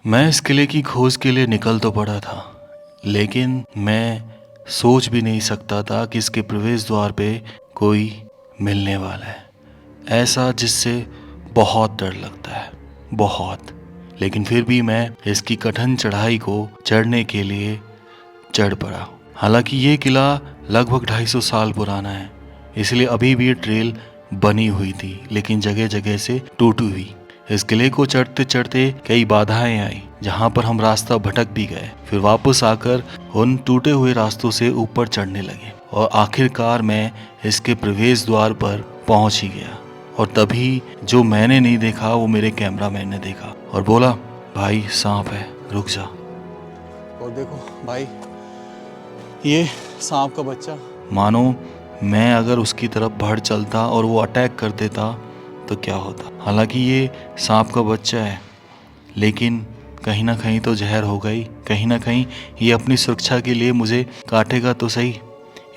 मैं इस किले की खोज के लिए निकल तो पड़ा था, लेकिन मैं सोच भी नहीं सकता था कि इसके प्रवेश द्वार पे कोई मिलने वाला है, ऐसा जिससे बहुत डर लगता है, बहुत। लेकिन फिर भी मैं इसकी कठिन चढ़ाई को चढ़ने के लिए चढ़ पड़ा। हालांकि ये किला लगभग 250 साल पुराना है, इसलिए अभी भी ट्रेल बनी हुई थी, लेकिन जगह जगह से टूटी हुई। इस किले को चढ़ते चढ़ते कई बाधाएं आई, जहां पर हम रास्ता भटक भी गए। फिर वापस आकर उन टूटे हुए रास्तों से ऊपर चढ़ने लगे और आखिरकार मैं इसके प्रवेश द्वार पर पहुंच ही गया। और तभी जो मैंने नहीं देखा वो मेरे कैमरामैन ने देखा और बोला, भाई सांप है, रुक जा। और देखो भाई, ये सांप का बच्चा। मानो मैं अगर उसकी तरफ बढ़ चलता और वो अटैक कर देता तो क्या होता। हालांकि ये सांप का बच्चा है, लेकिन कहीं ना कहीं तो जहर हो गई। कहीं ना कहीं ये अपनी सुरक्षा के लिए मुझे काटेगा तो सही,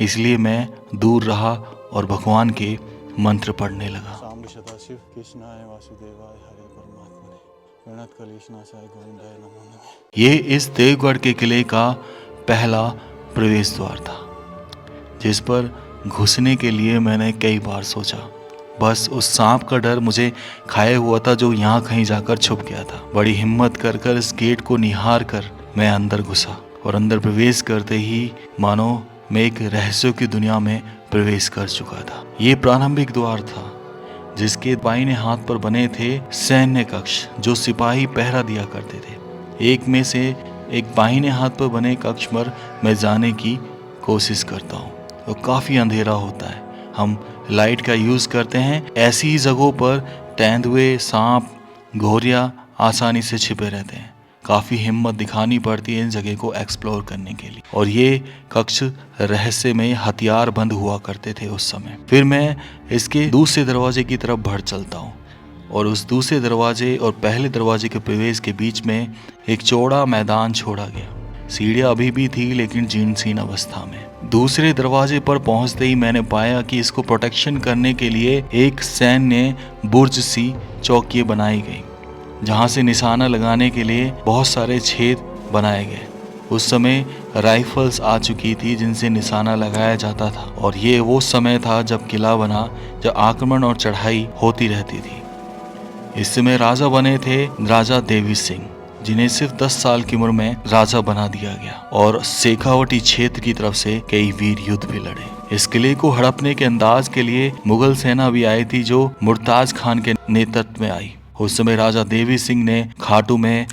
इसलिए मैं दूर रहा और भगवान के मंत्र पढ़ने लगा। सदाशिव कृष्णाय वासुदेवाय हरे परमात्मने प्रणत कलेशनाशाय गोविंदाय नमो नमः। ये इस देवगढ़ के किले का पहला प्रवेश द्वार था, जिस पर घुसने के लिए मैंने कई बार सोचा। बस उस सांप का डर मुझे खाए हुआ था, जो यहाँ कहीं जाकर छुप गया था। बड़ी हिम्मत कर कर इस गेट को निहार कर मैं अंदर घुसा और अंदर प्रवेश करते ही मानो मैं एक रहस्यों की दुनिया में प्रवेश कर चुका था। ये प्रारंभिक द्वार था, जिसके दाहिने हाथ पर बने थे सैन्य कक्ष, जो सिपाही पहरा दिया करते थे। एक में से एक दाहिने हाथ पर बने कक्ष पर मैं जाने की कोशिश करता हूँ तो काफ़ी अंधेरा होता है। हम लाइट का यूज़ करते हैं। ऐसी ही जगहों पर तेंदुए, सांप, घोरिया आसानी से छिपे रहते हैं। काफ़ी हिम्मत दिखानी पड़ती है इन जगह को एक्सप्लोर करने के लिए। और ये कक्ष रहस्य में हथियार बंद हुआ करते थे उस समय। फिर मैं इसके दूसरे दरवाजे की तरफ बढ़ चलता हूँ और उस दूसरे दरवाजे और पहले दरवाजे के प्रवेश के बीच में एक चौड़ा मैदान छोड़ा गया। सीढ़ियाँ अभी भी थी, लेकिन जीर्ण अवस्था में। दूसरे दरवाजे पर पहुंचते ही मैंने पाया कि इसको प्रोटेक्शन करने के लिए एक सैन्य बुर्ज सी चौकी बनाई गई, जहां से निशाना लगाने के लिए बहुत सारे छेद बनाए गए। उस समय राइफल्स आ चुकी थी जिनसे निशाना लगाया जाता था, और ये वो समय था जब किला बना, जब आक्रमण और चढ़ाई होती रहती थी। इस समय राजा बने थे राजा देवी सिंह, जिन्हें सिर्फ 10 साल की उम्र में राजा बना दिया गया, और शेखावटी क्षेत्र की तरफ से कई वीर युद्ध भी लड़े। इस किले को हड़पने के अंदाज के लिए मुगल सेना भी आई थी, जो मुर्ताज खान के नेतृत्व में आई। उस समय राजा देवी सिंह ने खाटू में